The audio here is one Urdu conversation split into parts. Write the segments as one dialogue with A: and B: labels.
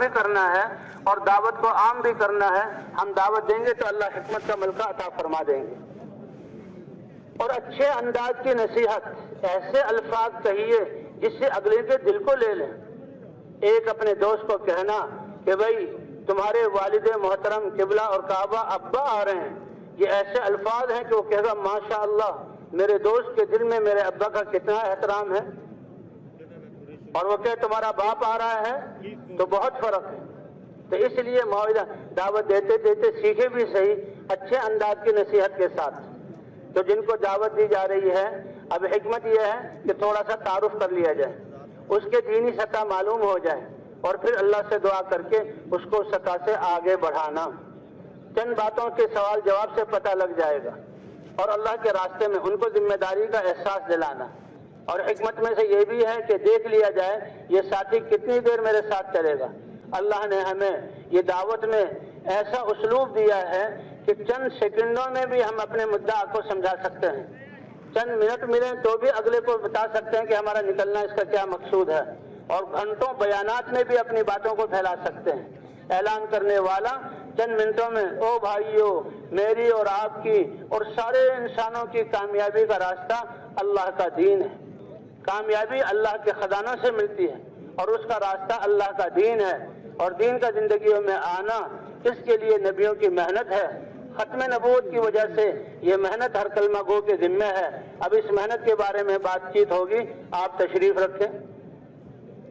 A: بھی کرنا ہے اور دعوت کو عام بھی کرنا ہے. ہم دعوت دیں گے تو اللہ حکمت کا ملکہ عطا فرما دیں گے. اور اچھے انداز کی نصیحت, ایسے الفاظ کہیے جس سے اگلے کے دل کو لے لیں. ایک اپنے دوست کو کہنا کہ بھائی تمہارے والد محترم قبلہ اور کعبہ ابا آ رہے ہیں, یہ ایسے الفاظ ہیں کہ وہ کہے گا ماشاء اللہ میرے دوست کے دل میں میرے ابا کا کتنا احترام ہے. اور وہ کہ تمہارا باپ آ رہا ہے تو بہت فرق ہے. تو اس لیے معاوضہ دعوت دیتے دیتے سیکھے بھی صحیح اچھے انداز کی نصیحت کے ساتھ. تو جن کو دعوت دی جا رہی ہے, اب حکمت یہ ہے کہ تھوڑا سا تعارف کر لیا جائے, اس کے دینی سطح معلوم ہو جائے, اور پھر اللہ سے دعا کر کے اس کو سطح سے آگے بڑھانا. چند باتوں کے سوال جواب سے پتہ لگ جائے گا, اور اللہ کے راستے میں ان کو ذمہ داری کا احساس دلانا. اور حکمت میں سے یہ بھی ہے کہ دیکھ لیا جائے یہ ساتھی کتنی دیر میرے ساتھ چلے گا. اللہ نے ہمیں یہ دعوت میں ایسا اسلوب دیا ہے کہ چند سیکنڈوں میں بھی ہم اپنے مدعا کو سمجھا سکتے ہیں. چند منٹ ملیں تو بھی اگلے کو بتا سکتے ہیں کہ ہمارا نکلنا اس کا کیا مقصود ہے, اور گھنٹوں بیانات میں بھی اپنی باتوں کو پھیلا سکتے ہیں. اعلان کرنے والا چند منٹوں میں او بھائیو میری اور آپ کی اور سارے انسانوں کی کامیابی کا راستہ اللہ کا دین ہے. کامیابی اللہ کے خزانوں سے ملتی ہے اور اس کا راستہ اللہ کا دین ہے, اور دین کا زندگیوں میں آنا اس کے لیے نبیوں کی محنت ہے. ختم نبوت کی وجہ سے یہ محنت ہر کلمہ گو کے ذمہ ہے. اب اس محنت کے بارے میں بات چیت ہوگی, آپ تشریف رکھیں.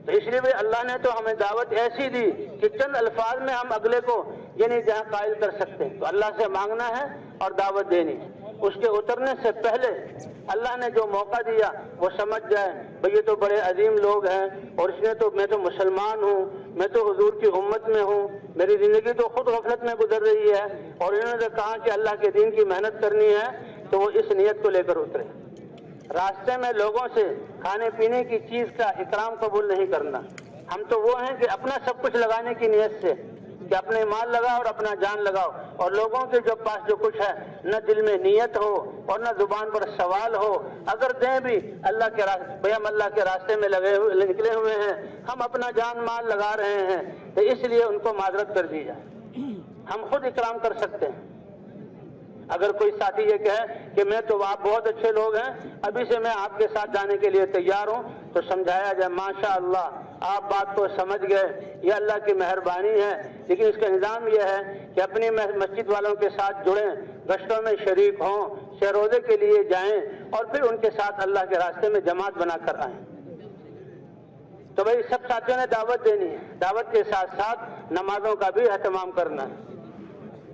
A: تو اس لیے بھی اللہ نے تو ہمیں دعوت ایسی دی کہ چند الفاظ میں ہم اگلے کو یعنی جہاں قائل کر سکتے ہیں. تو اللہ سے مانگنا ہے اور دعوت دینی ہے. اس کے اترنے سے پہلے اللہ نے جو موقع دیا وہ سمجھ جائے بھئی یہ تو بڑے عظیم لوگ ہیں, اور اس نے تو میں تو مسلمان ہوں, میں تو حضور کی امت میں ہوں, میری زندگی تو خود غفلت میں گزر رہی ہے, اور انہوں نے کہا کہ اللہ کے دین کی محنت کرنی ہے, تو وہ اس نیت کو لے کر اترے. راستے میں لوگوں سے کھانے پینے کی چیز کا اکرام قبول نہیں کرنا. ہم تو وہ ہیں کہ اپنا سب کچھ لگانے کی نیت سے کہ اپنے مال لگاؤ اور اپنا جان لگاؤ, اور لوگوں کے جو پاس جو کچھ ہے نہ دل میں نیت ہو اور نہ زبان پر سوال ہو. اگر دیں بھی اللہ کے راستے, بھئی ہم اللہ کے راستے میں نکلے ہوئے ہیں, ہم اپنا جان مال لگا رہے ہیں, تو اس لیے ان کو معذرت کر دی جائے. ہم خود اکرام کر سکتے ہیں. اگر کوئی ساتھی یہ کہے کہ میں تو آپ بہت اچھے لوگ ہیں, ابھی سے میں آپ کے ساتھ جانے کے لیے تیار ہوں, تو سمجھایا جائے ماشاء اللہ آپ بات کو سمجھ گئے, یہ اللہ کی مہربانی ہے. لیکن اس کا نظام یہ ہے کہ اپنی مسجد والوں کے ساتھ جڑیں, گشتوں میں شریک ہوں, شہ روزے کے لیے جائیں, اور پھر ان کے ساتھ اللہ کے راستے میں جماعت بنا کر آئیں. تو بھائی سب ساتھیوں نے دعوت دینی ہے. دعوت کے ساتھ ساتھ نمازوں کا بھی اہتمام کرنا ہے.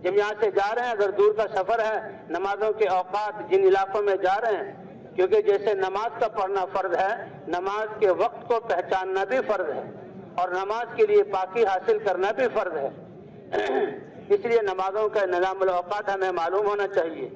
A: جب یہاں سے جا رہے ہیں, اگر دور کا سفر ہے, نمازوں کے اوقات جن علاقوں میں جا رہے ہیں, کیونکہ جیسے نماز کا پڑھنا فرض ہے, نماز کے وقت کو پہچاننا بھی فرض ہے, اور نماز کے لیے پاکی حاصل کرنا بھی فرض ہے. اس لیے نمازوں کا نظام الاوقات ہمیں معلوم ہونا چاہیے.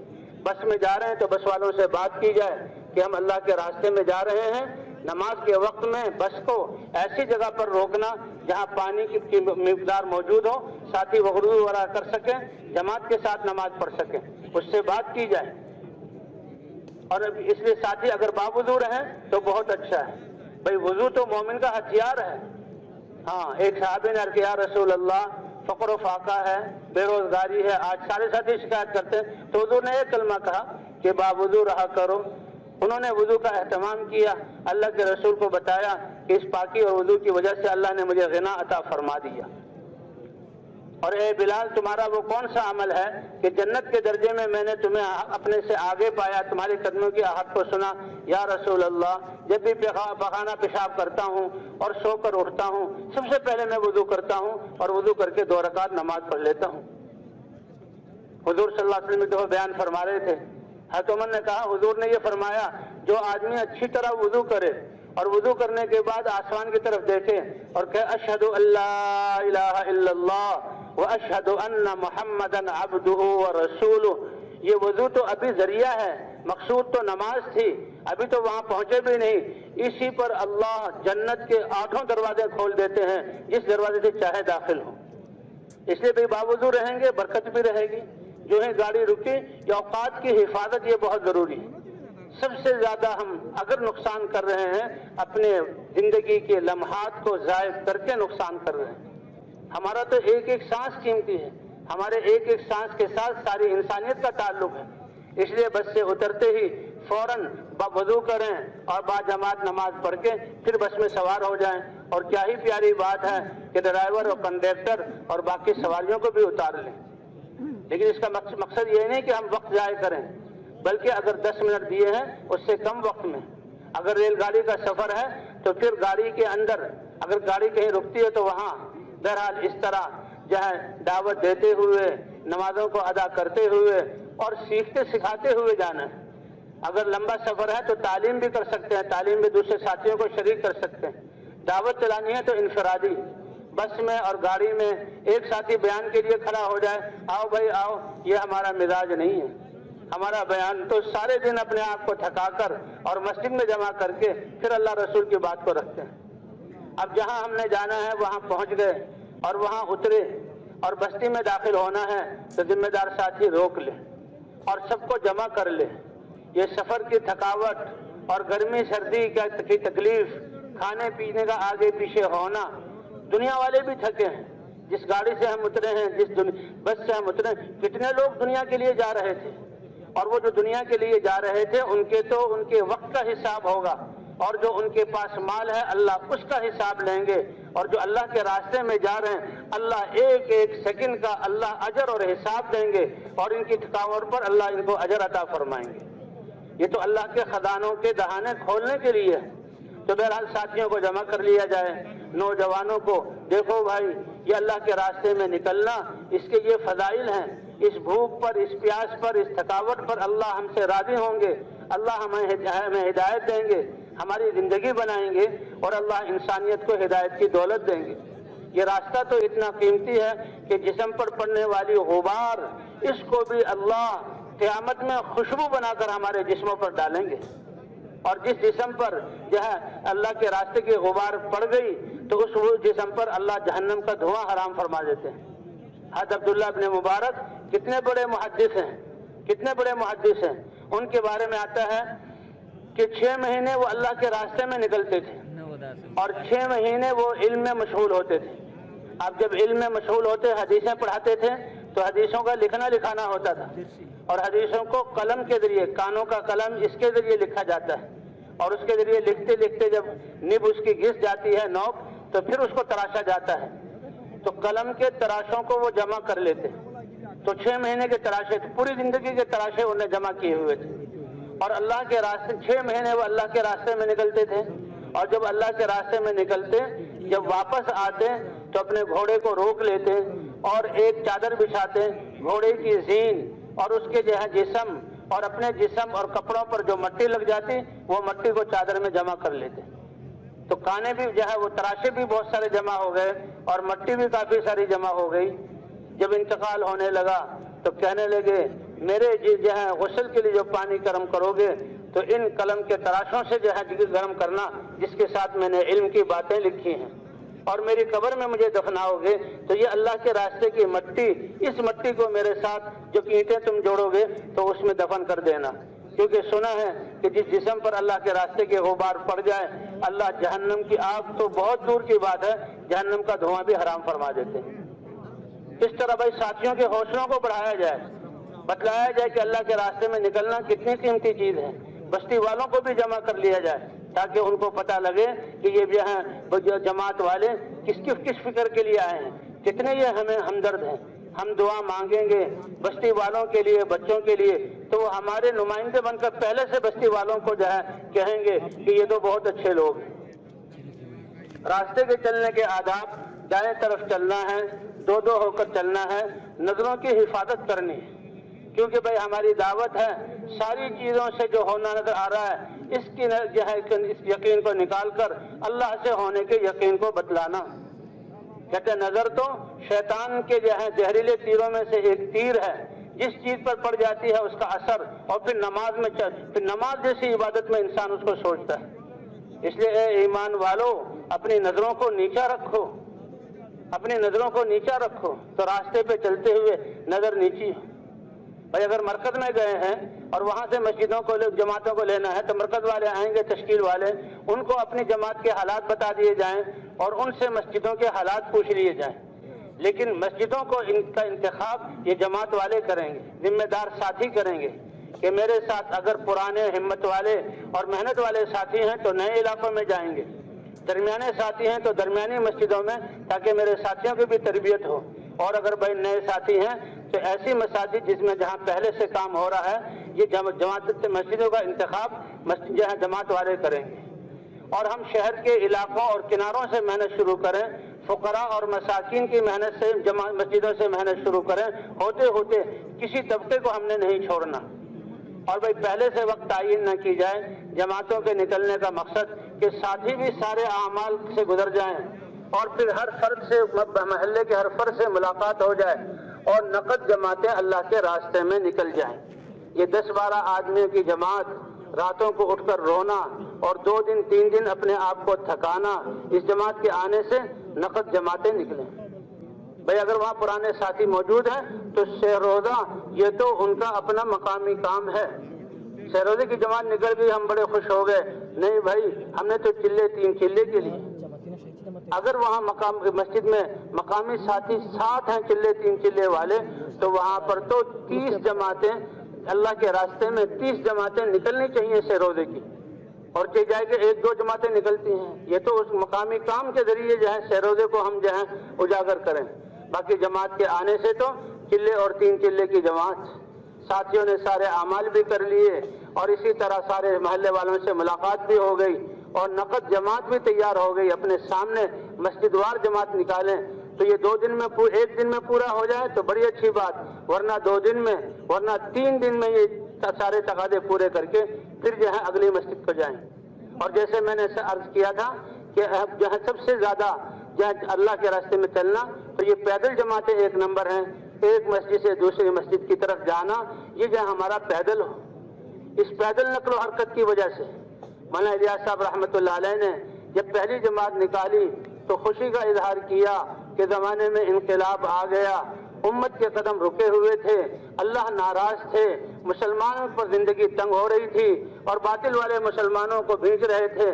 A: بس میں جا رہے ہیں تو بس والوں سے بات کی جائے کہ ہم اللہ کے راستے میں جا رہے ہیں, نماز کے وقت میں بس کو ایسی جگہ پر روکنا جہاں پانی کی مقدار موجود ہو, ساتھی وضو وغیرہ کر سکیں, جماعت کے ساتھ نماز پڑھ سکیں, اس سے بات کی جائے. اور اس لیے ساتھی اگر باوضو رہیں تو بہت اچھا ہے. بھئی وضو تو مومن کا ہتھیار ہے. ہاں, ایک صحابی نے عرض کیا یا رسول اللہ فقر و فاقہ ہے, بے روزگاری ہے, آج سارے ساتھی شکایت کرتے ہیں, تو حضور نے ایک کلمہ کہا کہ باوضو رہا کرو. انہوں نے وضو کا اہتمام کیا, اللہ کے رسول کو بتایا کہ اس پاکی اور وضو کی وجہ سے اللہ نے مجھے غنا عطا فرما دیا. اور اے بلال تمہارا وہ کون سا عمل ہے کہ جنت کے درجے میں نے تمہیں اپنے سے آگے پایا, تمہارے قدموں کی آہٹ کو سنا. یا رسول اللہ جب بھی پخانہ پیشاب کرتا ہوں اور سو کر اٹھتا ہوں, سب سے پہلے میں وضو کرتا ہوں, اور وضو کر کے 2 رکعت نماز پڑھ لیتا ہوں. حضور صلی اللہ علیہ وسلم تو بیان فرما رہے تھے. حضرت عمر نے کہا حضور نے یہ فرمایا جو آدمی اچھی طرح وضو کرے اور وضو کرنے کے بعد آسمان کی طرف دیکھے اور کہے اشہد ان لا الہ الا اللہ و اشہد ان محمدن عبدہ و رسولہ, یہ وضو تو ابھی ذریعہ ہے, مقصود تو نماز تھی, ابھی تو وہاں پہنچے بھی نہیں. اسی پر اللہ جنت کے 8 دروازے کھول دیتے ہیں, جس دروازے سے چاہے داخل ہو. اس لیے بھی باوضو رہیں گے, برکت بھی رہے گی. جو ہے گاڑی رکی, یہ اوقات کی حفاظت یہ بہت ضروری ہے. سب سے زیادہ ہم اگر نقصان کر رہے ہیں اپنے زندگی کے لمحات کو ضائع کر کے نقصان کر رہے ہیں. ہمارا تو ایک ایک سانس قیمتی ہے، ہمارے ایک ایک سانس کے ساتھ ساری انسانیت کا تعلق ہے۔ اس لیے بس سے اترتے ہی فوراً وضو کریں اور با جماعت نماز پڑھ کے پھر بس میں سوار ہو جائیں۔ اور کیا ہی پیاری بات ہے کہ ڈرائیور اور کنڈکٹر اور باقی سواریوں کو بھی اتار لیں۔ لیکن اس کا مقصد یہ نہیں کہ ہم وقت ضائع کریں، بلکہ اگر 10 منٹ دیے ہیں اس سے کم وقت میں، اگر ریل گاڑی کا سفر ہے تو پھر گاڑی کے اندر اگر گاڑی کہیں رکتی ہے تو وہاں بہرحال اس طرح جو ہے دعوت دیتے ہوئے، نمازوں کو ادا کرتے ہوئے اور سیکھتے سکھاتے ہوئے جانا ہے۔ اگر لمبا سفر ہے تو تعلیم بھی کر سکتے ہیں، تعلیم میں دوسرے ساتھیوں کو شریک کر سکتے ہیں۔ دعوت چلانی ہے تو انفرادی، بس میں اور گاڑی میں ایک ساتھی بیان کے لیے کھڑا ہو جائے، آؤ بھائی آؤ، یہ ہمارا مزاج نہیں ہے۔ ہمارا بیان تو سارے دن اپنے آپ کو تھکا کر اور مسجد میں جمع کر کے پھر اللہ رسول کی بات کو رکھتے ہیں۔ اب جہاں ہم نے جانا ہے وہاں پہنچ گئے اور وہاں اترے اور بستی میں داخل ہونا ہے تو ذمہ دار ساتھی روک لے اور سب کو جمع کر لے۔ یہ سفر کی تھکاوٹ اور گرمی سردی کی تکلیف، کھانے پینے کا آگے پیچھے ہونا، دنیا والے بھی تھکے ہیں۔ جس گاڑی سے ہم اترے ہیں، جس بس سے ہم اترے ہیں، کتنے لوگ دنیا کے لیے جا رہے تھے، اور وہ جو دنیا کے لیے جا رہے تھے ان کے وقت کا حساب ہوگا، اور جو ان کے پاس مال ہے اللہ اس کا حساب لیں گے، اور جو اللہ کے راستے میں جا رہے ہیں اللہ ایک ایک سیکنڈ کا اللہ اجر اور حساب دیں گے، اور ان کی تھکاوٹ پر اللہ ان کو اجر عطا فرمائیں گے۔ یہ تو اللہ کے خزانوں کے دہانے کھولنے کے لیے ہے۔ تو بہرحال ساتھیوں کو جمع کر لیا جائے، نوجوانوں کو، دیکھو بھائی یہ اللہ کے راستے میں نکلنا، اس کے یہ فضائل ہیں، اس بھوک پر، اس پیاس پر، اس تھکاوٹ پر اللہ ہم سے راضی ہوں گے، اللہ ہمیں ہدایت دیں گے، ہماری زندگی بنائیں گے، اور اللہ انسانیت کو ہدایت کی دولت دیں گے۔ یہ راستہ تو اتنا قیمتی ہے کہ جسم پر پڑنے والی غبار، اس کو بھی اللہ قیامت میں خوشبو بنا کر ہمارے جسموں پر ڈالیں گے، اور جس جسم پر جو ہے اللہ کے راستے کی غبار پڑ گئی تو اس جسم پر اللہ جہنم کا دھواں حرام فرما دیتے ہیں۔ حضرت عبداللہ ابن مبارک کتنے بڑے محدث ہیں، کتنے بڑے محدث ہیں۔ ان کے بارے میں آتا ہے کہ 6 مہینے وہ اللہ کے راستے میں نکلتے تھے اور 6 مہینے وہ علم میں مشغول ہوتے تھے۔ اب جب علم میں مشغول ہوتے، حدیثیں پڑھاتے تھے تو حدیثوں کا لکھنا لکھانا ہوتا تھا، اور حدیثوں کو قلم کے ذریعے، کانوں کا قلم اس کے ذریعے لکھا جاتا ہے، اور اس کے ذریعے لکھتے لکھتے جب نب اس کی گھس جاتی ہے، نوک، تو پھر اس کو تراشا جاتا ہے۔ تو قلم کے تراشوں کو وہ جمع کر لیتے، تو 6 مہینے کے تراشے، پوری زندگی کے تراشے انہیں جمع کیے ہوئے تھے، اور اللہ کے راستے 6 مہینے وہ اللہ کے راستے میں نکلتے تھے، اور جب اللہ کے راستے میں نکلتے، جب واپس آتے تو اپنے گھوڑے کو روک لیتے اور ایک چادر بچھاتے، گھوڑے کی زین اور اس کے جو ہے جسم اور اپنے جسم اور کپڑوں پر جو مٹی لگ جاتی وہ مٹی کو چادر میں جمع کر لیتے۔ تو کانے بھی جو ہے وہ تراشے بھی بہت سارے جمع ہو گئے اور مٹی بھی کافی ساری جمع ہو گئی۔ جب انتقال ہونے لگا تو کہنے لگے میرے جو ہے غسل کے لیے جو پانی گرم کرو گے تو ان قلم کے تراشوں سے جو ہے گرم کرنا جس کے ساتھ میں نے علم کی باتیں لکھی ہیں، اور میری قبر میں مجھے دفناؤ گے تو یہ اللہ کے راستے کی مٹی، اس مٹی کو میرے ساتھ جو اینٹیں تم جوڑو گے تو اس میں دفن کر دینا، کیونکہ سنا ہے کہ جس جسم پر اللہ کے راستے کے غبار پڑ جائے اللہ جہنم کی آگ تو بہت دور کی بات ہے، جہنم کا دھواں بھی حرام فرما دیتے ہیں۔ اس طرح بھائی ساتھیوں کے حوصلوں کو بڑھایا جائے، بتلایا جائے کہ اللہ کے راستے میں نکلنا کتنی قیمتی چیز ہے، بستی والوں کو بھی جمع کر لیا جائے تاکہ ان کو پتہ لگے کہ یہ جو ہے جماعت والے کس فکر کے لیے آئے ہیں، کتنے یہ ہمیں ہمدرد ہیں، ہم دعا مانگیں گے بستی والوں کے لیے، بچوں کے لیے، تو وہ ہمارے نمائندے بن کر پہلے سے بستی والوں کو جو ہے کہیں گے کہ یہ تو بہت اچھے لوگ ہیں۔ راستے کے چلنے کے آداب، دائیں طرف چلنا ہے، دو ہو کر چلنا ہے، نظروں کی حفاظت کرنی ہے، کیونکہ بھائی ہماری دعوت ہے ساری چیزوں سے جو ہونا نظر آ رہا ہے اس کی جو ہے اس یقین کو نکال کر اللہ سے ہونے کے یقین کو بتلانا۔ کہتے ہیں نظر تو شیطان کے جو ہے زہریلے تیروں میں سے ایک تیر ہے، جس چیز پر پڑ جاتی ہے اس کا اثر، اور پھر نماز جیسی عبادت میں انسان اس کو سوچتا ہے۔ اس لیے اے ایمان والو اپنی نظروں کو نیچا رکھو، اپنی نظروں کو نیچا رکھو تو راستے پہ چلتے ہوئے نظر نیچی ہو۔ بھائی اگر مرکز میں گئے ہیں اور وہاں سے مسجدوں کو جماعتوں کو لینا ہے تو مرکز والے آئیں گے، تشکیل والے، ان کو اپنی جماعت کے حالات بتا دیے جائیں اور ان سے مسجدوں کے حالات پوچھ لیے جائیں۔ لیکن مسجدوں کو ان کا انتخاب یہ جماعت والے کریں گے، ذمہ دار ساتھی کریں گے کہ میرے ساتھ اگر پرانے ہمت والے اور محنت والے ساتھی ہیں تو نئے علاقوں میں جائیں گے، درمیانے ساتھی ہیں تو درمیانی مسجدوں میں، تاکہ میرے ساتھیوں کی بھی تربیت ہو، اور اگر بھائی نئے ساتھی ہیں تو ایسی مساجد جس میں جہاں پہلے سے کام ہو رہا ہے یہ جماعت مسجدوں کا انتخاب مسجد جہاں جماعت والے کریں گے۔ اور ہم شہر کے علاقوں اور کناروں سے محنت شروع کریں، فقراء اور مساکین کی محنت سے مسجدوں سے محنت شروع کریں، ہوتے ہوتے کسی طبقے کو ہم نے نہیں چھوڑنا۔ اور بھائی پہلے سے وقت تعین نہ کی جائے، جماعتوں کے نکلنے کا مقصد کہ ساتھی بھی سارے اعمال سے گزر جائیں اور پھر ہر فرد سے، محلے کے ہر فرد سے ملاقات ہو جائے اور نقد جماعتیں اللہ کے راستے میں نکل جائیں۔ یہ 10-12 آدمیوں کی جماعت، راتوں کو اٹھ کر رونا اور 2 دن 3 دن اپنے آپ کو تھکانا، اس جماعت کے آنے سے نقد جماعتیں نکلیں۔ بھئی اگر وہاں پرانے ساتھی موجود ہیں تو سہ روزہ یہ تو ان کا اپنا مقامی کام ہے۔ سہ روزے کی جماعت نکل گئی، ہم بڑے خوش ہو گئے، نہیں بھائی ہم نے تو چلے 3 چلے کے لیے۔ اگر وہاں مسجد میں مقامی ساتھی ساتھ ہیں چلے 3 چلے والے، تو وہاں پر تو 30 جماعتیں اللہ کے راستے میں 30 جماعتیں نکلنی چاہیے سہ روزے کی، اور چاہے جائے کہ 1-2 جماعتیں نکلتی ہیں، یہ تو اس مقامی کام کے ذریعے جو ہے سہ روزے کو ہم جو ہے اجاگر کریں۔ باقی جماعت کے آنے سے تو چلے اور 3 چلے کی جماعت، ساتھیوں نے سارے اعمال بھی کر لیے اور اسی طرح سارے محلے والوں سے ملاقات بھی ہو گئی اور نقد جماعت بھی تیار ہو گئی، اپنے سامنے مسجد وار جماعت نکالیں تو یہ 2 دن میں 1 دن میں پورا ہو جائے تو بڑی اچھی بات، ورنہ 2 دن میں، ورنہ 3 دن میں یہ سارے تقاضے پورے کر کے پھر جو ہے اگلی مسجد کو جائیں۔ اور جیسے میں نے عرض کیا تھا کہ جہاں سب سے زیادہ جہاں اللہ کے راستے میں چلنا تو یہ پیدل جماعتیں 1 نمبر ہیں، ایک مسجد سے دوسری مسجد کی طرف جانا، یہ جہاں ہمارا پیدل ہو، اس پیدل نقل و حرکت کی وجہ سے مولانا الیاس صاحب رحمۃ اللہ علیہ نے جب پہلی جماعت نکالی تو خوشی کا اظہار کیا کہ زمانے میں انقلاب آ گیا، امت کے قدم رکے ہوئے تھے، اللہ ناراض تھے، مسلمانوں پر زندگی تنگ ہو رہی تھی اور باطل والے مسلمانوں کو بھیج رہے تھے،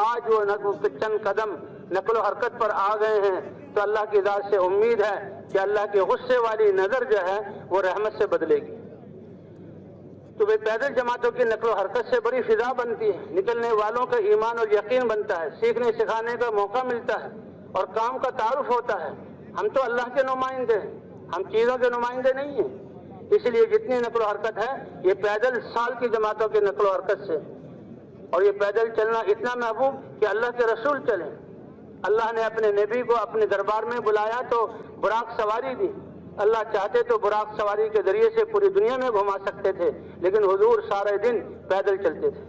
A: آج وہ چند قدم نقل و حرکت پر آ گئے ہیں، تو اللہ کی ذات سے امید ہے کہ اللہ کی غصے والی نظر جو ہے وہ رحمت سے بدلے گی۔ تو وہ پیدل جماعتوں کی نقل و حرکت سے بڑی فضا بنتی ہے، نکلنے والوں کا ایمان اور یقین بنتا ہے، سیکھنے سکھانے کا موقع ملتا ہے اور کام کا تعارف ہوتا ہے۔ ہم تو اللہ کے نمائندے ہیں، ہم چیزوں کے نمائندے نہیں ہیں، اس لیے جتنی نقل و حرکت ہے یہ پیدل سال کی جماعتوں کی نقل و حرکت سے، اور یہ پیدل چلنا اتنا محبوب کہ اللہ کے رسول چلیں۔ اللہ نے اپنے نبی کو اپنے دربار میں بلایا تو براق سواری دی، اللہ چاہتے تو براق سواری کے ذریعے سے پوری دنیا میں گھما سکتے تھے، لیکن حضور سارے دن پیدل چلتے تھے۔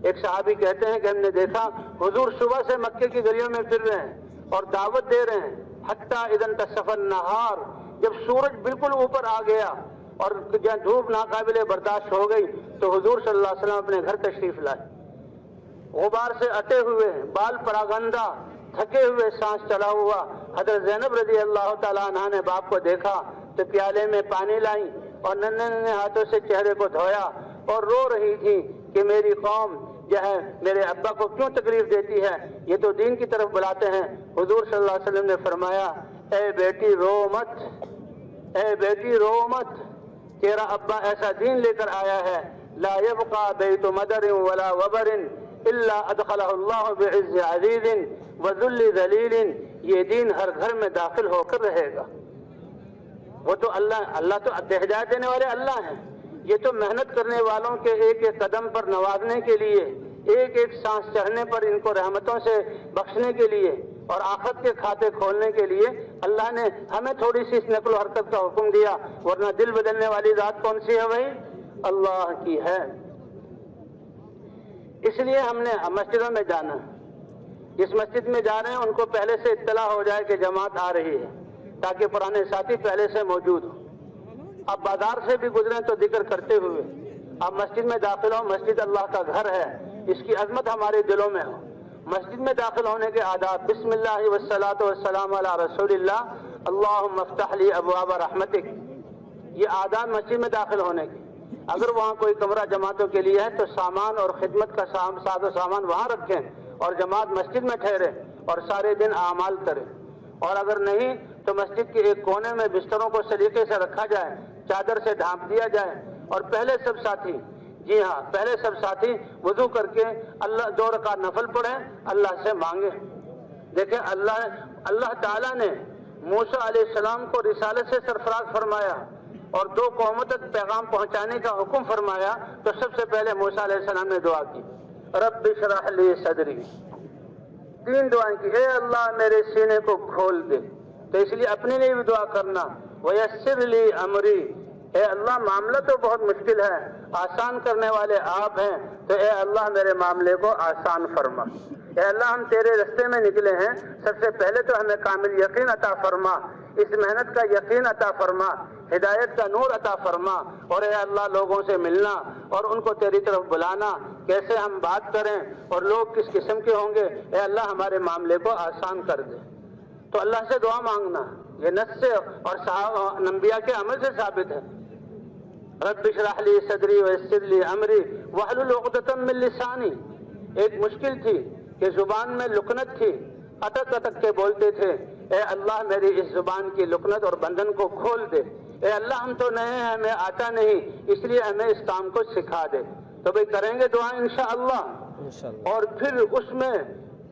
A: ایک صحابی کہتے ہیں کہ ہم نے دیکھا حضور صبح سے مکے کی گلیوں میں پھر رہے ہیں اور دعوت دے رہے ہیں، حتیٰ اذا انتصف النہار، جب سورج بالکل اوپر آ گیا اور جہاں دھوپ ناقابل برداشت ہو گئی تو حضور صلی اللہ علیہ وسلم اپنے گھر تشریف لائے، غبار سے اٹے ہوئے، بال پراگندہ، تھکے ہوئے، سانس چلا ہوا۔ حضرت زینب رضی اللہ تعالیٰ عنہ نے باپ کو دیکھا تو پیالے میں پانی لائیں اور ننھے ننھے ہاتھوں سے چہرے کو دھویا اور رو رہی تھی کہ میری قوم جو ہے میرے ابا کو کیوں تکلیف دیتی ہے، یہ تو دین کی طرف بلاتے ہیں۔ حضور صلی اللہ علیہ وسلم نے فرمایا، اے بیٹی رو مت، اے بیٹی رو مت، تیرا ابا ایسا دین لے کر آیا ہے، لا يبقى بیت مدر ولا وبر الا ادخلہ اللہ بعز عزیز وذل ذلیل، یہ دین ہر گھر میں داخل ہو کر رہے گا۔ وہ تو اللہ تو ہدایت دینے والے اللہ ہیں، یہ تو محنت کرنے والوں کے ایک ایک قدم پر نوازنے کے لیے، ایک ایک سانس چڑھنے پر ان کو رحمتوں سے بخشنے کے لیے اور آخرت کے کھاتے کھولنے کے لیے اللہ نے ہمیں تھوڑی سی اس نقل و حرکت کا حکم دیا، ورنہ دل بدلنے والی ذات کون سی ہے بھائی؟ اللہ کی ہے۔ اس لیے ہم نے مسجدوں میں جانا، جس مسجد میں جا رہے ہیں ان کو پہلے سے اطلاع ہو جائے کہ جماعت آ رہی ہے، تاکہ پرانے ساتھی پہلے سے موجود ہوں۔ اب بازار سے بھی گزریں تو ذکر کرتے ہوئے اب مسجد میں داخل ہوں، مسجد اللہ کا گھر ہے، اس کی عظمت ہمارے دلوں میں ہو۔ مسجد میں داخل ہونے کے آداب، بسم اللہ والصلاۃ والسلام علی رسول اللہ، اللہم افتح لی ابواب رحمتک، یہ آداب مسجد میں داخل ہونے کے۔ اگر وہاں کوئی کمرہ جماعتوں کے لیے ہے تو سامان اور خدمت کا ساز و سامان وہاں رکھیں اور جماعت مسجد میں ٹھہرے اور سارے دن اعمال کریں، اور اگر نہیں تو مسجد کے ایک کونے میں بستروں کو سلیقے سے رکھا جائے, چادر سے ڈھانپ دیا جائے, اور پہلے سب ساتھی, جی ہاں پہلے سب ساتھی وضو کر کے اللہ 2 رکعت نفل پڑھیں, اللہ سے مانگیں. دیکھیں اللہ تعالیٰ نے موسیٰ علیہ السلام کو رسالت سے سرفراز فرمایا اور 2 قوموں تک پیغام پہنچانے کا حکم فرمایا, تو سب سے پہلے موسیٰ علیہ السلام نے دعا کی, رب اشرح لی صدری. 3 دعائیں کی, اے اللہ میرے سینے کو کھول دے. تو اس لیے اپنے لیے بھی دعا کرنا, ویسر لی امری, اے اللہ معاملہ تو بہت مشکل ہے, آسان کرنے والے آپ ہیں, تو اے اللہ میرے معاملے کو آسان فرما. اے اللہ ہم تیرے رستے میں نکلے ہیں, سب سے پہلے تو ہمیں کامل یقین عطا فرما, اس محنت کا یقین عطا فرما, ہدایت کا نور عطا فرما, اور اے اللہ لوگوں سے ملنا اور ان کو تیری طرف بلانا, کیسے ہم بات کریں اور لوگ کس قسم کے ہوں گے, اے اللہ ہمارے معاملے کو آسان کر دے. تو اللہ سے دعا مانگنا یہ نص سے اور صحابہ انبیاء کے عمل سے ثابت ہے. رب اشرح لی صدری ویسر لی امری واحلل عقدۃ من لسانی. ایک مشکل تھی کہ زبان میں لکنت تھی, اٹک اٹک کے بولتے تھے, اے اللہ میری اس زبان کی لکنت اور بندھن کو کھول دے. اے اللہ ہم تو نئے ہیں, ہمیں آتا نہیں, اس لیے ہمیں اس کام کو سکھا دے. تو بھئی کریں گے دعا انشاءاللہ. اور پھر اس میں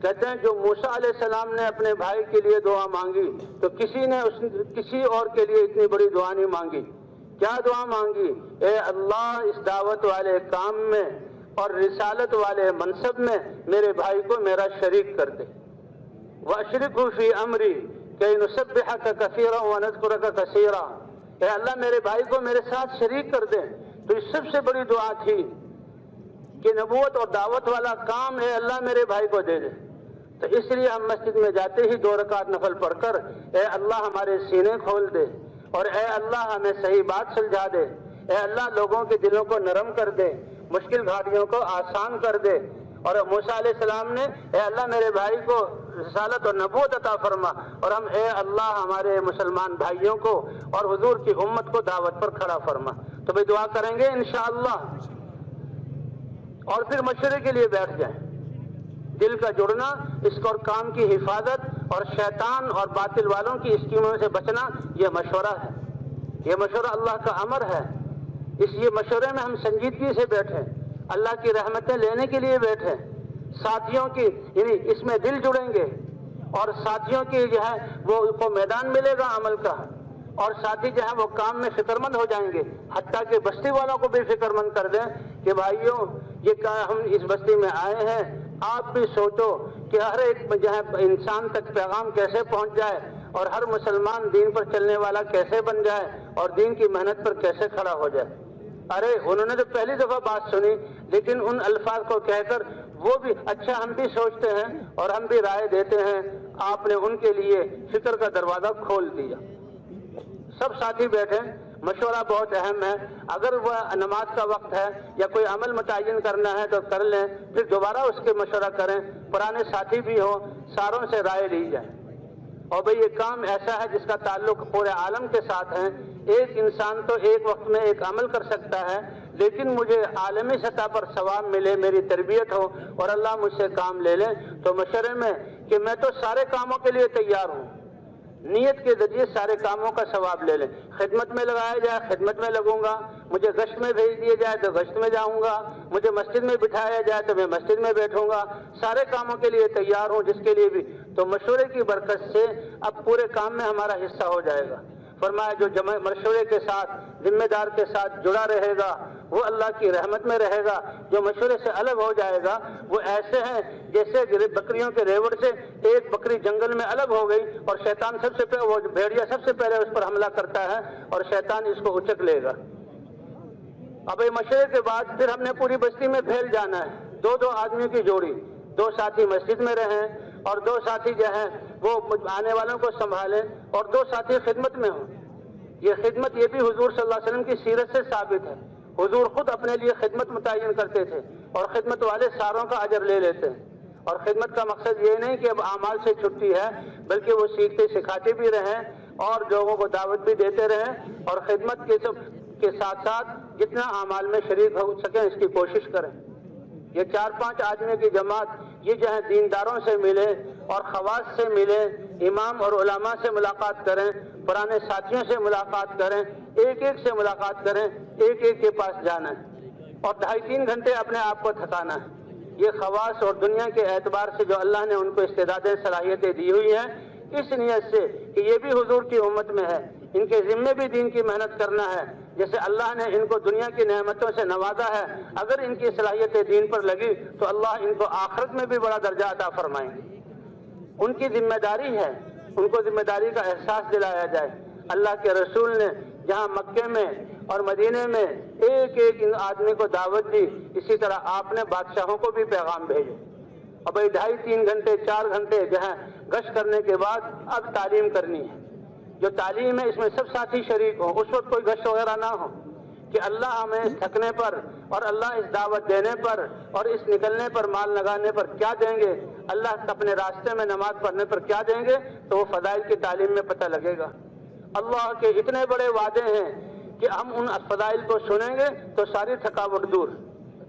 A: کہتے ہیں جو موسیٰ علیہ السلام نے اپنے بھائی کے لیے دعا مانگی تو کسی اور کے لیے اتنی بڑی دعا نہیں مانگی. کیا دعا مانگی؟ اے اللہ اس دعوت والے کام میں اور رسالت والے منصب میں میرے بھائی کو میرا شریک کر دے. وَأَشْرِكْهُ فِي أَمْرِي كَيْ نُسَبِّحَكَ كَثِيرًا وَنَذْكُرَكَ كَثِيرًا. اے اللہ میرے بھائی کو میرے ساتھ شریک کر دے. تو یہ سب سے بڑی دعا تھی کہ نبوت اور دعوت والا کام اے اللہ میرے بھائی کو دے دے. تو اس لیے ہم مسجد میں جاتے ہی 2 رکعت نفل پڑھ کر اے اللہ ہمارے سینے کھول دے, اور اے اللہ ہمیں صحیح بات سمجھا دے, اے اللہ لوگوں کے دلوں کو نرم کر دے, مشکل گھاٹیوں کو آسان کر دے. اور موسیٰ علیہ السلام نے اے اللہ میرے بھائی کو رسالت اور نبوت عطا فرما, اور ہم اے اللہ ہمارے مسلمان بھائیوں کو اور حضور کی امت کو دعوت پر کھڑا فرما. تو بھی دعا کریں گے انشاءاللہ. اور پھر مشورے کے لیے بیٹھ جائیں. دل کا جڑنا, اس کو اور کام کی حفاظت اور شیطان اور باطل والوں کی اسکیموں سے بچنا, یہ مشورہ ہے, یہ مشورہ اللہ کا امر ہے. اس یہ مشورے میں ہم سنجیدگی سے بیٹھیں, اللہ کی رحمتیں لینے کے لیے بیٹھیں. ساتھیوں کی یعنی اس میں دل جڑیں گے اور ساتھیوں کی جو ہے وہ میدان ملے گا عمل کا, اور ساتھی جو ہے وہ کام میں فکر مند ہو جائیں گے. حتیٰ کہ بستی والوں کو بھی فکر مند کر دیں کہ بھائیوں یہ ہم اس بستی میں آئے ہیں, آپ بھی سوچو کہ ہر ایک جو ہے انسان تک پیغام کیسے پہنچ جائے, اور ہر مسلمان دین پر چلنے والا کیسے بن جائے, اور دین کی محنت پر کیسے کھڑا ہو جائے. ارے انہوں نے تو پہلی دفعہ بات سنی, لیکن ان الفاظ کو کہہ کر وہ بھی اچھا ہم بھی سوچتے ہیں اور ہم بھی رائے دیتے ہیں. آپ نے ان کے لیے فکر کا دروازہ کھول دیا. سب ساتھی بیٹھیں, مشورہ بہت اہم ہے. اگر وہ نماز کا وقت ہے یا کوئی عمل متعین کرنا ہے تو کر لیں, پھر دوبارہ اس کے مشورہ کریں. پرانے ساتھی بھی ہوں, ساروں سے رائے لی جائے. اور بھئی یہ کام ایسا ہے جس کا تعلق پورے عالم کے ساتھ ہے. ایک انسان تو ایک وقت میں ایک عمل کر سکتا ہے, لیکن مجھے عالمی سطح پر ثواب ملے, میری تربیت ہو اور اللہ مجھ سے کام لے لے, تو مشورے میں کہ میں تو سارے کاموں کے لیے تیار ہوں, نیت کے ذریعے سارے کاموں کا ثواب لے لیں. خدمت میں لگایا جائے خدمت میں لگوں گا, مجھے گشت میں بھیج دیا جائے تو گشت میں جاؤں گا, مجھے مسجد میں بٹھایا جائے تو میں مسجد میں بیٹھوں گا, سارے کاموں کے لیے تیار ہوں جس کے لیے بھی. تو مشورے کی برکت سے اب پورے کام میں ہمارا حصہ ہو جائے گا. فرمایا جو مشورے کے ساتھ ذمہ دار کے ساتھ جڑا رہے گا وہ اللہ کی رحمت میں رہے گا. جو مشورے سے الگ ہو جائے گا وہ ایسے ہیں جیسے بکریوں کے ریوڑ سے ایک بکری جنگل میں الگ ہو گئی اور شیطان سب سے پہلے, وہ بھیڑیا سب سے پہلے اس پر حملہ کرتا ہے اور شیطان اس کو اچک لے گا. اب مشورے کے بعد پھر ہم نے پوری بستی میں پھیل جانا ہے. 2 آدمیوں کی جوڑی, 2 ساتھی مسجد میں رہیں اور 2 ساتھی جو ہیں وہ آنے والوں کو سنبھالیں اور 2 ساتھی خدمت میں ہوں. یہ خدمت یہ بھی حضور صلی اللہ علیہ وسلم کی سیرت سے ثابت ہے. حضور خود اپنے لیے خدمت متعین کرتے تھے اور خدمت والے ساروں کا اجر لے لیتے ہیں. اور خدمت کا مقصد یہ نہیں کہ اب اعمال سے چھٹی ہے, بلکہ وہ سیکھتے سکھاتے بھی رہیں اور لوگوں کو دعوت بھی دیتے رہیں, اور خدمت کے ساتھ ساتھ جتنا اعمال میں شریک ہو سکیں اس کی کوشش کریں. یہ 4-5 آدمیوں کی جماعت یہ جو ہے دینداروں سے ملے اور خواص سے ملے، امام اور علماء سے ملاقات کریں، پرانے ساتھیوں سے ملاقات کریں، ایک ایک سے ملاقات کریں، ایک ایک کے پاس جانا ہے اور 2.5-3 گھنٹے اپنے آپ کو تھکانا ہے۔ یہ خواص اور دنیا کے اعتبار سے جو اللہ نے ان کو استعدادیں صلاحیتیں دی ہوئی ہیں، اس نیت سے کہ یہ بھی حضور کی امت میں ہے، ان کے ذمے بھی دین کی محنت کرنا ہے، جیسے اللہ نے ان کو دنیا کی نعمتوں سے نوازا ہے، اگر ان کی صلاحیتیں دین پر لگی تو اللہ ان کو آخرت میں بھی بڑا درجہ عطا فرمائیں گے۔ ان کی ذمہ داری ہے، ان کو ذمہ داری کا احساس دلایا جائے۔ اللہ کے رسول نے جہاں مکے میں اور مدینے میں ایک ایک آدمی کو دعوت دی، اسی طرح آپ نے بادشاہوں کو بھی پیغام بھیجے۔ اب 2.5-3 گھنٹے 4 گھنٹے جو ہے گشت کرنے کے بعد اب تعلیم کرنی ہے۔ جو تعلیم ہے اس میں سب ساتھی شریک ہوں، اس وقت کوئی گشت وغیرہ نہ ہو کہ اللہ ہمیں اس تھکنے پر اور اللہ اس دعوت دینے پر اور اس نکلنے پر مال لگانے پر کیا دیں گے، اللہ اپنے راستے میں نماز پڑھنے پر کیا دیں گے، تو وہ فضائل کی تعلیم میں پتہ لگے گا۔ اللہ کے اتنے بڑے وعدے ہیں کہ ہم ان فضائل کو سنیں گے تو ساری تھکاوٹ دور،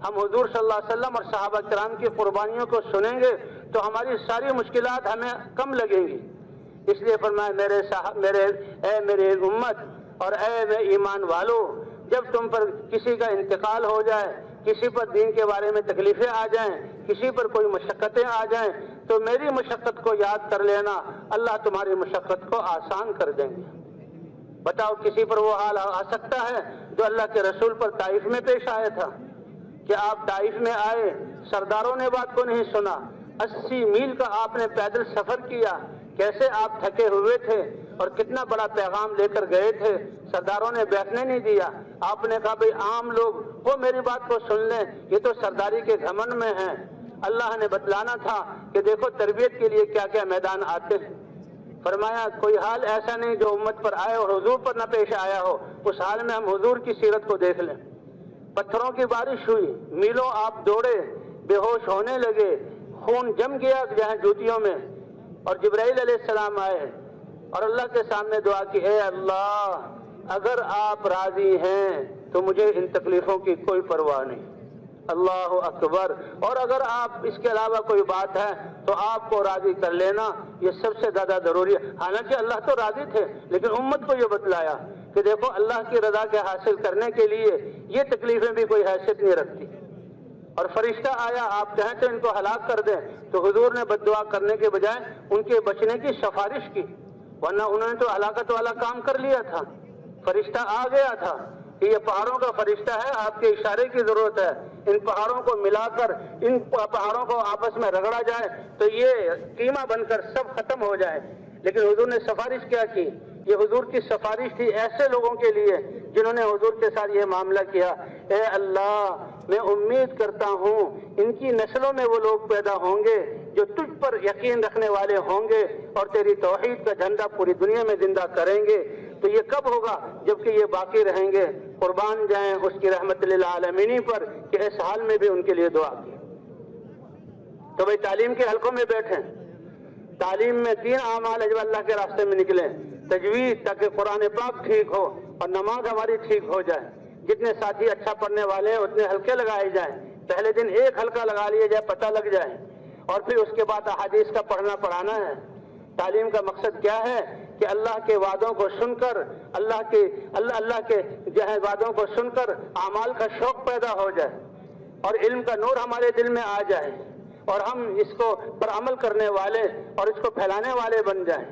A: ہم حضور صلی اللہ علیہ وسلم اور صحابہ کرام کی قربانیوں کو سنیں گے تو ہماری ساری مشکلات ہمیں کم لگیں گی۔ اس لیے فرمایا میرے امت اور اے ایمان والو، جب تم پر کسی کا انتقال ہو جائے، کسی پر دین کے بارے میں تکلیفیں آ جائیں، کسی پر کوئی مشقتیں آ جائیں تو میری مشقت کو یاد کر لینا، اللہ تمہاری مشقت کو آسان کر دیں گے۔ بتاؤ کسی پر وہ حال آ سکتا ہے جو اللہ کے رسول پر طائف میں پیش آیا تھا کہ آپ طائف میں آئے، سرداروں نے بات کو نہیں سنا، 80 میل کا آپ نے پیدل سفر کیا، کیسے آپ تھکے ہوئے تھے اور کتنا بڑا پیغام لے کر گئے تھے، سرداروں نے بیٹھنے نہیں دیا، آپ نے کہا بھئی عام لوگ وہ میری بات کو سن لیں، یہ تو سرداری کے گھمنڈ میں ہیں۔ اللہ نے بتلانا تھا کہ دیکھو تربیت کے لیے کیا کیا میدان آتے ہیں۔ فرمایا کوئی حال ایسا نہیں جو امت پر آئے اور حضور پر نہ پیش آیا ہو، اس حال میں ہم حضور کی سیرت کو دیکھ لیں۔ پتھروں کی بارش ہوئی، میلوں آپ دوڑے، بے ہوش ہونے لگے، خون جم گیا جہاں جوتیوں میں، اور جبرائیل علیہ السلام آئے اور اللہ کے سامنے دعا کی، اے اللہ اگر آپ راضی ہیں تو مجھے ان تکلیفوں کی کوئی پرواہ نہیں، اللہ اکبر، اور اگر آپ اس کے علاوہ کوئی بات ہے تو آپ کو راضی کر لینا، یہ سب سے زیادہ ضروری ہے۔ حالانکہ اللہ تو راضی تھے لیکن امت کو یہ بتلایا کہ دیکھو اللہ کی رضا کے حاصل کرنے کے لیے یہ تکلیفیں بھی کوئی حیثیت نہیں رکھتی۔ اور فرشتہ آیا، آپ چاہیں تو ان کو ہلاک کر دیں، تو حضور نے بد دعا کرنے کے بجائے ان کے بچنے کی سفارش کی، ورنہ انہوں نے تو ہلاکت والا کام کر لیا تھا۔ فرشتہ آ گیا تھا کہ یہ پہاڑوں کا فرشتہ ہے، آپ کے اشارے کی ضرورت ہے، ان پہاڑوں کو ملا کر ان پہاڑوں کو آپس میں رگڑا جائے تو یہ قیمہ بن کر سب ختم ہو جائے۔ لیکن حضور نے سفارش کیا کی؟ یہ حضور کی سفارش تھی ایسے لوگوں کے لیے جنہوں نے حضور کے ساتھ یہ معاملہ کیا، اے اللہ میں امید کرتا ہوں ان کی نسلوں میں وہ لوگ پیدا ہوں گے جو تجھ پر یقین رکھنے والے ہوں گے اور تیری توحید کا جھنڈا پوری دنیا میں زندہ کریں گے۔ تو یہ کب ہوگا؟ جبکہ یہ باقی رہیں گے۔ قربان جائیں اس کی رحمت للعالمین پر کہ اس حال میں بھی ان کے لیے دعا کی۔ تو بھئی تعلیم کے حلقوں میں بیٹھیں، تعلیم میں 3 اعمال ہے جو اللہ کے راستے میں نکلیں، تجوید تاکہ قرآن پاک ٹھیک ہو اور نماز ہماری ٹھیک ہو جائے، جتنے ساتھی اچھا پڑھنے والے ہیں اتنے حلقے لگائے جائیں، پہلے دن 1 حلقہ لگا لیا جائے، پتہ لگ جائے، اور پھر اس کے بعد احادیث کا پڑھنا پڑھانا ہے۔ تعلیم کا مقصد کیا ہے کہ اللہ کے وعدوں کو سن کر اللہ کے جو ہے وعدوں کو سن کر اعمال کا شوق پیدا ہو جائے اور علم کا نور ہمارے دل میں آ جائے اور ہم اس کو پر عمل کرنے والے اور اس کو پھیلانے والے بن جائیں۔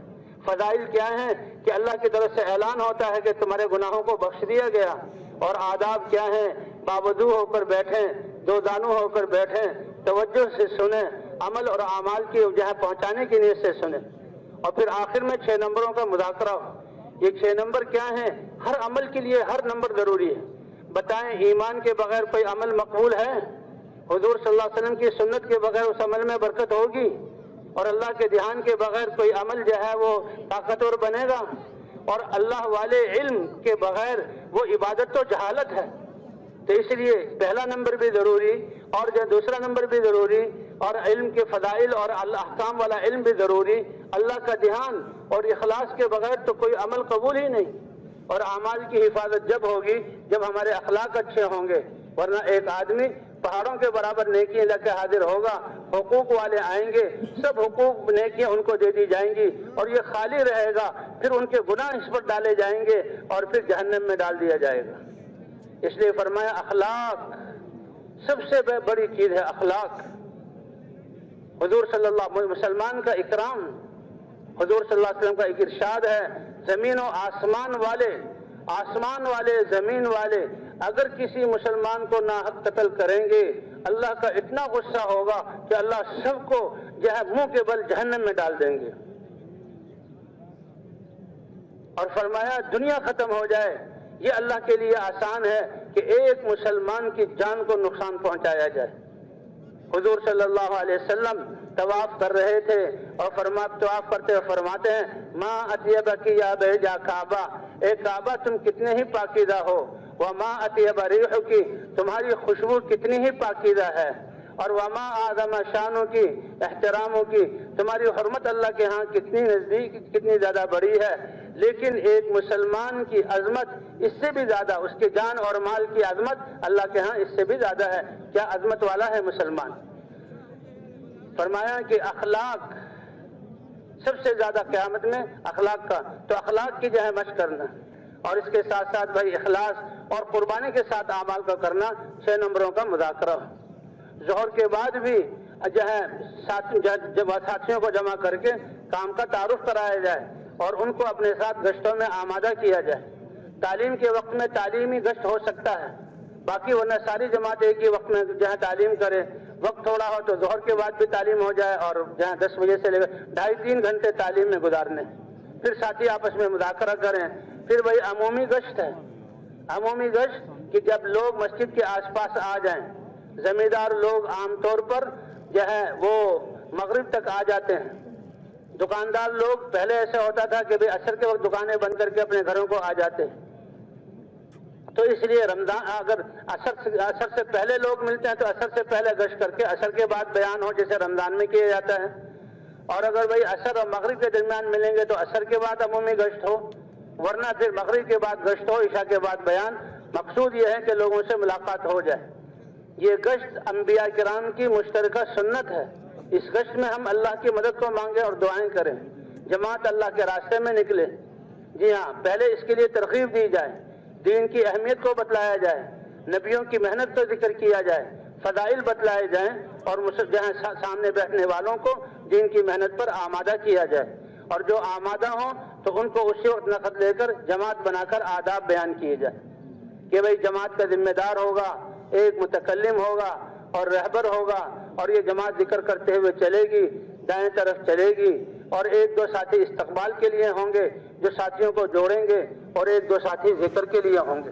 A: فضائل کیا ہیں کہ اللہ کی طرف سے اعلان ہوتا ہے کہ تمہارے گناہوں کو بخش دیا گیا، اور آداب کیا ہیں؟ باوضو ہو کر بیٹھیں، 2 دانو ہو کر بیٹھیں، توجہ سے سنیں، عمل اور اعمال کی جہاں پہنچانے کی نیت سے سنیں، اور پھر آخر میں 6 نمبروں کا مذاکرہ ہو۔ یہ 6 نمبر کیا ہیں؟ ہر عمل کے لیے ہر نمبر ضروری ہے۔ بتائیں ایمان کے بغیر کوئی عمل مقبول ہے؟ حضور صلی اللہ علیہ وسلم کی سنت کے بغیر اس عمل میں برکت ہوگی؟ اور اللہ کے دھیان کے بغیر کوئی عمل جو ہے وہ طاقتور بنے گا؟ اور اللہ والے علم کے بغیر وہ عبادت تو جہالت ہے۔ تو اس لیے پہلا نمبر بھی ضروری اور جو دوسرا نمبر بھی ضروری، اور علم کے فضائل اور احکام والا علم بھی ضروری، اللہ کا دھیان اور اخلاص کے بغیر تو کوئی عمل قبول ہی نہیں۔ اور اعمال کی حفاظت جب ہوگی جب ہمارے اخلاق اچھے ہوں گے، ورنہ ایک آدمی پہاڑوں کے برابر نیکی لے کے حاضر ہوگا، حقوق والے آئیں گے، سب حقوق نیکیاں ان کو دے دی جائیں گی، اور یہ خالی رہے گا، پھر ان کے گناہ اس پر ڈالے جائیں گے اور پھر جہنم میں ڈال دیا جائے گا۔ اس لیے فرمایا اخلاق سب سے بڑی چیز ہے، اخلاق۔ حضور صلی اللہ علیہ وسلم، مسلمان کا اکرام، حضور صلی اللہ علیہ وسلم کا ایک ارشاد ہے، زمین و آسمان والے زمین والے اگر کسی مسلمان کو ناحق قتل کریں گے، اللہ کا اتنا غصہ ہوگا کہ اللہ سب کو جو ہے منہ کے بل جہنم میں ڈال دیں گے۔ اور فرمایا دنیا ختم ہو جائے، یہ اللہ کے لیے آسان ہے کہ ایک مسلمان کی جان کو نقصان پہنچایا جائے۔ حضور صلی اللہ علیہ وسلم طواف کر رہے تھے اور طواف کرتے ہوئے فرماتے ہیں، ماں اطیبک یا بیجا کعبہ، اے کعبہ تم کتنے ہی پاکیزہ ہو، وما اطیب ریحک، تمہاری خوشبو کتنی ہی پاکیزہ ہے، اور وما اعظم شانوں کی، احتراموں کی، تمہاری حرمت اللہ کے ہاں کتنی نزدیک، کتنی زیادہ بڑی ہے، لیکن ایک مسلمان کی عظمت اس سے بھی زیادہ، اس کے جان اور مال کی عظمت اللہ کے ہاں اس سے بھی زیادہ ہے۔ کیا عظمت والا ہے مسلمان؟ فرمایا کہ اخلاق سب سے زیادہ قیامت میں اخلاق کا، تو اخلاق کی جو ہے مشق کرنا، اور اس کے ساتھ ساتھ بھائی اخلاص اور قربانی کے ساتھ اعمال کا کرنا، 6 نمبروں کا مذاکرہ۔ ظہر کے بعد بھی جو ہے ساتھیوں کو جمع کر کے کام کا تعارف کرایا جائے اور ان کو اپنے ساتھ گشتوں میں آمادہ کیا جائے۔ تعلیم کے وقت میں تعلیمی گشت ہو سکتا ہے، باقی ورنہ ساری جماعت ایک ہی وقت میں جو ہے تعلیم کرے، وقت تھوڑا ہو تو ظہر کے بعد بھی تعلیم ہو جائے، اور جہاں 10 بجے سے لے کر 2.5-3 گھنٹے تعلیم میں گزارنے، پھر ساتھی آپس میں مذاکرہ کریں۔ پھر وہی عمومی گشت ہے، عمومی گشت کہ جب لوگ مسجد کے آس پاس آ جائیں، زمیندار لوگ عام طور پر جو ہے وہ مغرب تک آ جاتے ہیں، دکاندار لوگ پہلے ایسا ہوتا تھا کہ عصر کے وقت دکانیں بند کر کے اپنے گھروں کو آ جاتے ہیں، تو اس لیے رمضان اگر عصر سے پہلے لوگ ملتے ہیں تو عصر سے پہلے گشت کر کے عصر کے بعد بیان ہو، جیسے رمضان میں کیا جاتا ہے، اور اگر بھائی عصر اور مغرب کے درمیان ملیں گے تو عصر کے بعد عمومی گشت ہو، ورنہ پھر مغرب کے بعد گشت ہو، عشاء کے بعد بیان۔ مقصود یہ ہے کہ لوگوں سے ملاقات ہو جائے۔ یہ گشت انبیاء کرام کی مشترکہ سنت ہے، اس گشت میں ہم اللہ کی مدد کو مانگیں اور دعائیں کریں، جماعت اللہ کے راستے میں نکلے۔ جی ہاں، پہلے اس کے لیے ترغیب دی جائے، دین کی اہمیت کو بتلایا جائے، نبیوں کی محنت کا ذکر کیا جائے، فضائل بتلائے جائیں، اور جہاں سامنے بیٹھنے والوں کو دین کی محنت پر آمادہ کیا جائے، اور جو آمادہ ہوں تو ان کو اسی وقت نقد لے کر جماعت بنا کر آداب بیان کیے جائے کہ بھئی جماعت کا ذمہ دار ہوگا، ایک متکلم ہوگا اور رہبر ہوگا، اور یہ جماعت ذکر کرتے ہوئے چلے گی، دائیں طرف چلے گی، اور 1-2 ساتھی استقبال کے لیے ہوں گے جو ساتھیوں کو جوڑیں گے، اور 1-2 ساتھی ذکر کے لیے ہوں گے۔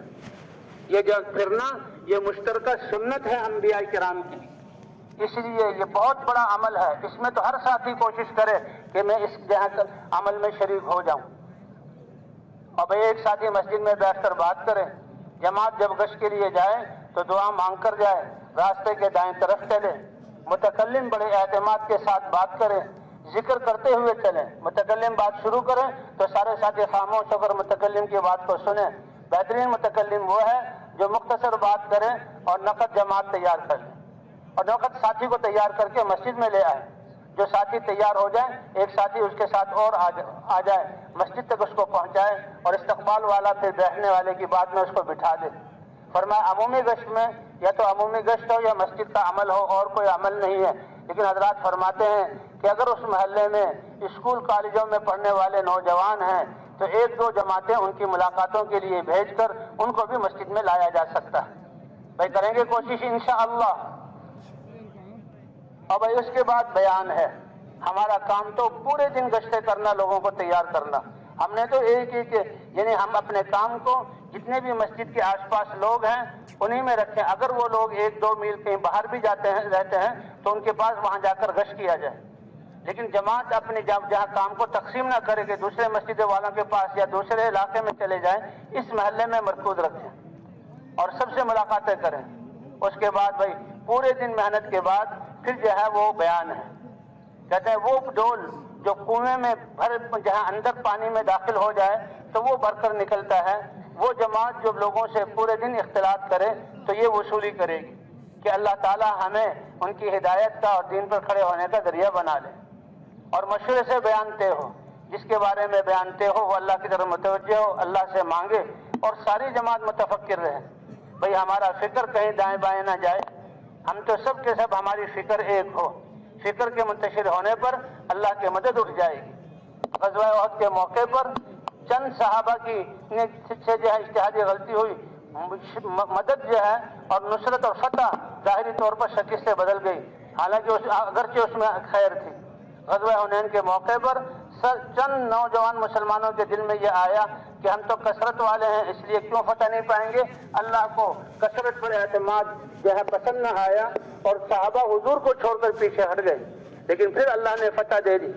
A: یہ جو پھرنا یہ مشترکہ سنت ہے انبیاء کرام کی، اس لیے یہ بہت بڑا عمل ہے، اس میں تو ہر ساتھی کوشش کرے کہ میں اس عمل میں شریک ہو جاؤں۔ اب ایک ساتھی مسجد میں بیٹھ کر بات کرے، جماعت جب گشت کے لیے جائے تو دعا مانگ کر جائے، راستے کے دائیں طرف چلے، متکلم بڑے اعتماد کے ساتھ بات کرے، ذکر کرتے ہوئے چلیں، متکلم بات شروع کریں تو سارے ساتھی خاموش ہو کر متکلم کی بات کو سنیں۔ بہترین متکلم وہ ہے جو مختصر بات کرے اور نقد جماعت تیار کر لے، اور نقد ساتھی کو تیار کر کے مسجد میں لے آئے۔ جو ساتھی تیار ہو جائے، ایک ساتھی اس کے ساتھ اور آ جائے، مسجد تک اس کو پہنچائے، اور استقبال والا پھر بیٹھنے والے کی بات میں اس کو بٹھا دے۔ فرمایا عمومی گشت میں یا تو عمومی گشت ہو یا مسجد کا عمل ہو، اور کوئی عمل نہیں ہے، لیکن حضرات فرماتے ہیں کہ اگر اس محلے میں اسکول کالجوں میں پڑھنے والے نوجوان ہیں تو 1-2 جماعتیں ان کی ملاقاتوں کے لیے بھیج کر ان کو بھی مسجد میں لایا جا سکتا ہے۔ بھائی کریں گے کوشش انشاءاللہ۔ اور بھائی اس کے بعد بیان ہے، ہمارا کام تو پورے دن گشتیں کرنا، لوگوں کو تیار کرنا۔ ہم نے تو ایک یعنی ہم اپنے کام کو جتنے بھی مسجد کے آس پاس لوگ ہیں انہی میں رکھیں، اگر وہ لوگ 1-2 میل کہیں باہر بھی رہتے ہیں تو ان کے پاس وہاں جا کر گشت کیا جائے، لیکن جماعت اپنے جہاں کام کو تقسیم نہ کرے کہ دوسرے مسجد والوں کے پاس یا دوسرے علاقے میں چلے جائیں، اس محلے میں مرکوز رکھیں اور سب سے ملاقاتیں کریں۔ اس کے بعد بھائی پورے دن محنت کے بعد پھر جو ہے وہ بیان ہے، کہتے ہیں وہ ڈول جو کنویں میں جہاں اندر پانی میں داخل ہو جائے تو وہ بھر کر نکلتا ہے، وہ جماعت جو لوگوں سے پورے دن اختلاط کرے تو یہ وصولی کرے گی۔ کہ اللہ تعالیٰ ہمیں ان کی ہدایت کا اور دین پر کھڑے ہونے کا ذریعہ بنا لے، اور مشورے سے بیان طے ہو، جس کے بارے میں بیان طے ہو وہ اللہ کی طرف متوجہ ہو، اللہ سے مانگے، اور ساری جماعت متفکر رہے، بھئی ہمارا فکر کہیں دائیں بائیں نہ جائے، ہم تو سب کے سب ہماری فکر ایک ہو، فکر کے منتشر ہونے پر اللہ کی مدد اٹھ جائے گی۔ غزوہ احد کے موقع پر چند صحابہ کی سے جو ہے اجتہادی غلطی ہوئی، مدد جو ہے اور نصرت اور فتح ظاہری طور پر شکست سے بدل گئی، حالانکہ اگرچہ اس میں خیر تھی۔ غزوہ حنین کے موقع پر چند نوجوان مسلمانوں کے دل میں یہ آیا کہ ہم تو کثرت والے ہیں، اس لیے کیوں فتح نہیں پائیں گے؟ اللہ کو کثرت پر اعتماد جو ہے پسند نہ آیا، اور صحابہ حضور کو چھوڑ کر پیچھے ہٹ گئے، لیکن پھر اللہ نے فتح دے دی۔